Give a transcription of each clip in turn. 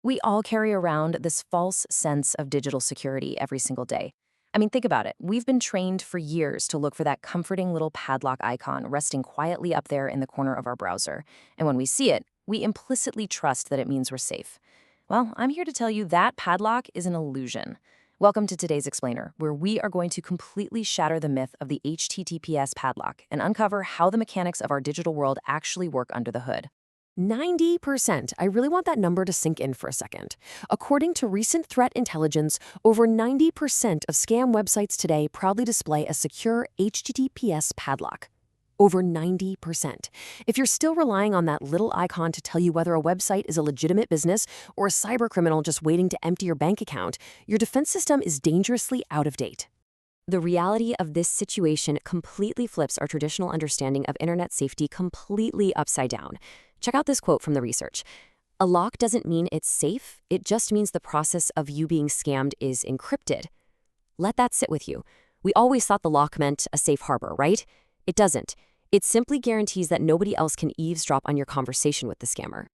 We all carry around this false sense of digital security every single day. I mean, think about it. We've been trained for years to look for that comforting little padlock icon resting quietly up there in the corner of our browser. And when we see it, we implicitly trust that it means we're safe. Well, I'm here to tell you that padlock is an illusion. Welcome to today's Explainer, where we are going to completely shatter the myth of the HTTPS padlock and uncover how the mechanics of our digital world actually work under the hood. 90%. I really want that number to sink in for a second. According to recent threat intelligence, over 90% of scam websites today proudly display a secure HTTPS padlock. Over 90%. If you're still relying on that little icon to tell you whether a website is a legitimate business or a cybercriminal just waiting to empty your bank account, your defense system is dangerously out of date. The reality of this situation completely flips our traditional understanding of internet safety completely upside down. Check out this quote from the research. A lock doesn't mean it's safe, it just means the process of you being scammed is encrypted. Let that sit with you. We always thought the lock meant a safe harbor, right? It doesn't. It simply guarantees that nobody else can eavesdrop on your conversation with the scammer.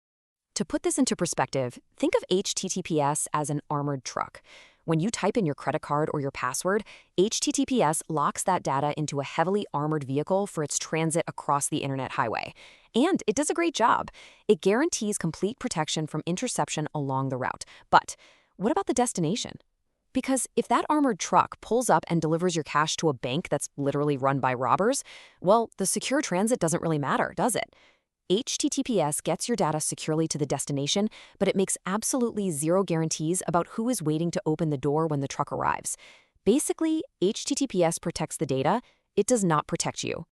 To put this into perspective, think of HTTPS as an armored truck. When you type in your credit card or your password, HTTPS locks that data into a heavily armored vehicle for its transit across the internet highway. And it does a great job. It guarantees complete protection from interception along the route. But what about the destination? Because if that armored truck pulls up and delivers your cash to a bank that's literally run by robbers, well, the secure transit doesn't really matter, does it? HTTPS gets your data securely to the destination, but it makes absolutely zero guarantees about who is waiting to open the door when the truck arrives. Basically, HTTPS protects the data, it does not protect you.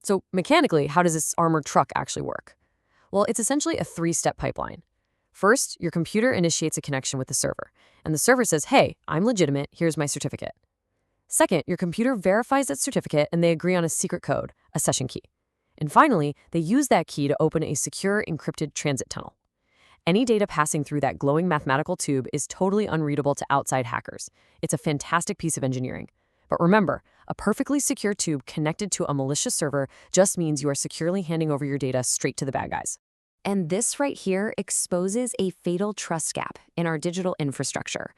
So mechanically, how does this armored truck actually work? Well, it's essentially a three-step pipeline. First, your computer initiates a connection with the server, and the server says, hey, I'm legitimate, here's my certificate. Second, your computer verifies that certificate and they agree on a secret code, a session key. And finally, they use that key to open a secure encrypted transit tunnel. Any data passing through that glowing mathematical tube is totally unreadable to outside hackers. It's a fantastic piece of engineering. But remember, a perfectly secure tube connected to a malicious server just means you are securely handing over your data straight to the bad guys. And this right here exposes a fatal trust gap in our digital infrastructure.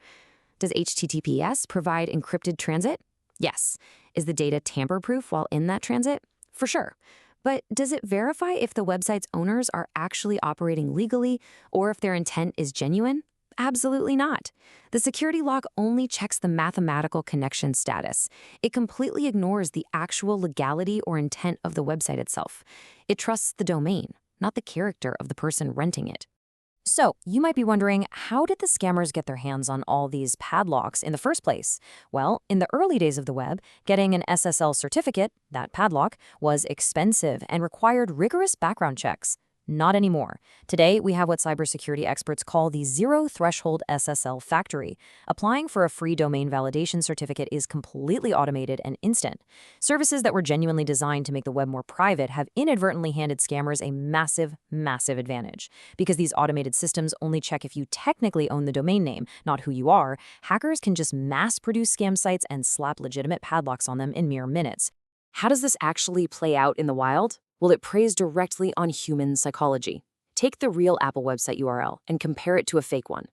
Does HTTPS provide encrypted transit? Yes. Is the data tamper-proof while in that transit? For sure. But does it verify if the website's owners are actually operating legally or if their intent is genuine? Absolutely not. The security lock only checks the mathematical connection status. It completely ignores the actual legality or intent of the website itself. It trusts the domain, not the character of the person renting it. So, you might be wondering, how did the scammers get their hands on all these padlocks in the first place? Well, in the early days of the web, getting an SSL certificate, that padlock, was expensive and required rigorous background checks. Not anymore. Today, we have what cybersecurity experts call the zero-threshold SSL factory. Applying for a free domain validation certificate is completely automated and instant. Services that were genuinely designed to make the web more private have inadvertently handed scammers a massive, massive advantage. Because these automated systems only check if you technically own the domain name, not who you are, hackers can just mass-produce scam sites and slap legitimate padlocks on them in mere minutes. How does this actually play out in the wild? Well, it preys directly on human psychology. Take the real Apple website URL and compare it to a fake one.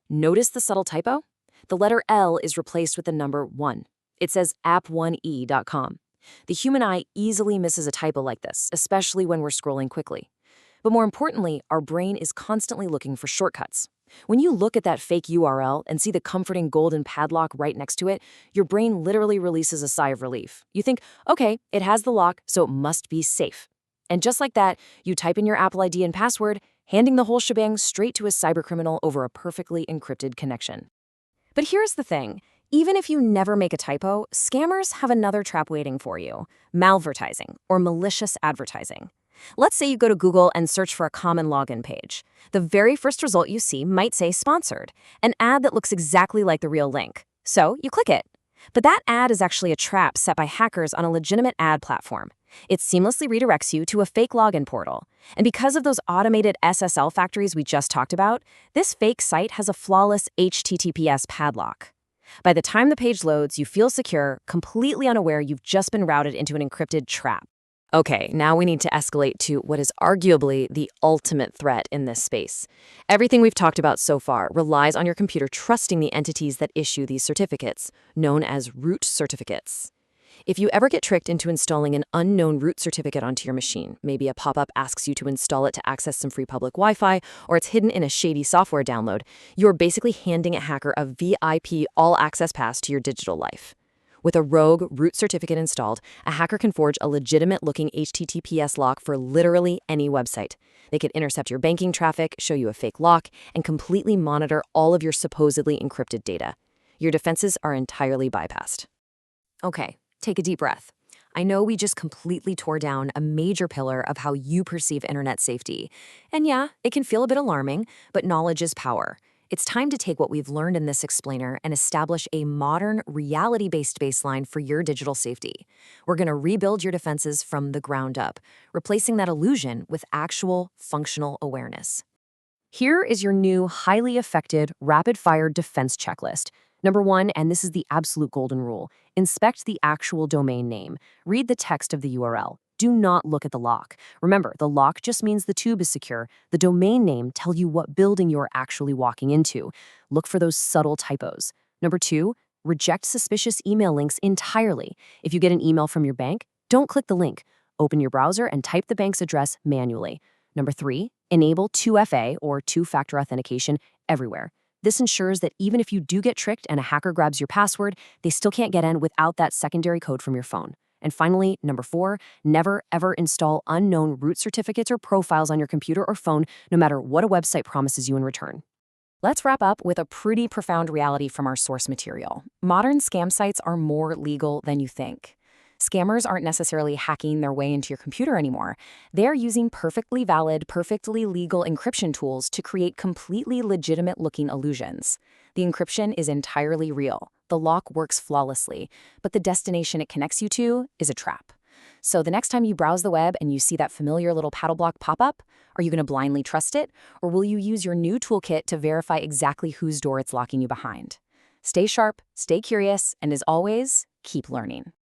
Notice the subtle typo? The letter L is replaced with the number 1. It says app1e.com. The human eye easily misses a typo like this, especially when we're scrolling quickly. But more importantly, our brain is constantly looking for shortcuts. When you look at that fake URL and see the comforting golden padlock right next to it, your brain literally releases a sigh of relief. You think, okay, it has the lock, so it must be safe. And just like that, you type in your Apple ID and password, handing the whole shebang straight to a cybercriminal over a perfectly encrypted connection. But here's the thing. Even if you never make a typo, scammers have another trap waiting for you: malvertising or malicious advertising. Let's say you go to Google and search for a common login page. The very first result you see might say sponsored, an ad that looks exactly like the real link. So you click it. But that ad is actually a trap set by hackers on a legitimate ad platform. It seamlessly redirects you to a fake login portal. And because of those automated SSL factories we just talked about, this fake site has a flawless HTTPS padlock. By the time the page loads, you feel secure, completely unaware you've just been routed into an encrypted trap. Okay, now we need to escalate to what is arguably the ultimate threat in this space. Everything we've talked about so far relies on your computer trusting the entities that issue these certificates, known as root certificates. If you ever get tricked into installing an unknown root certificate onto your machine, maybe a pop-up asks you to install it to access some free public Wi-Fi, or it's hidden in a shady software download, you're basically handing a hacker a VIP all-access pass to your digital life. With a rogue root certificate installed, a hacker can forge a legitimate-looking HTTPS lock for literally any website. They could intercept your banking traffic, show you a fake lock, and completely monitor all of your supposedly encrypted data. Your defenses are entirely bypassed. Okay, take a deep breath. I know we just completely tore down a major pillar of how you perceive internet safety. And yeah, it can feel a bit alarming, but knowledge is power. It's time to take what we've learned in this explainer and establish a modern, reality-based baseline for your digital safety. We're going to rebuild your defenses from the ground up, replacing that illusion with actual, functional awareness. Here is your new, highly effective, rapid-fire defense checklist. Number 1, and this is the absolute golden rule, inspect the actual domain name. Read the text of the URL. Do not look at the lock. Remember, the lock just means the tube is secure. The domain name tells you what building you're actually walking into. Look for those subtle typos. Number 2, reject suspicious email links entirely. If you get an email from your bank, don't click the link. Open your browser and type the bank's address manually. Number 3, enable 2FA or two-factor authentication everywhere. This ensures that even if you do get tricked and a hacker grabs your password, they still can't get in without that secondary code from your phone. And finally, number 4, never ever install unknown root certificates or profiles on your computer or phone, no matter what a website promises you in return. Let's wrap up with a pretty profound reality from our source material. Modern scam sites are more legal than you think. Scammers aren't necessarily hacking their way into your computer anymore. They're using perfectly valid, perfectly legal encryption tools to create completely legitimate-looking illusions. The encryption is entirely real. The lock works flawlessly, but the destination it connects you to is a trap. So the next time you browse the web and you see that familiar little paddle block pop up, are you going to blindly trust it, or will you use your new toolkit to verify exactly whose door it's locking you behind? Stay sharp, stay curious, and as always, keep learning.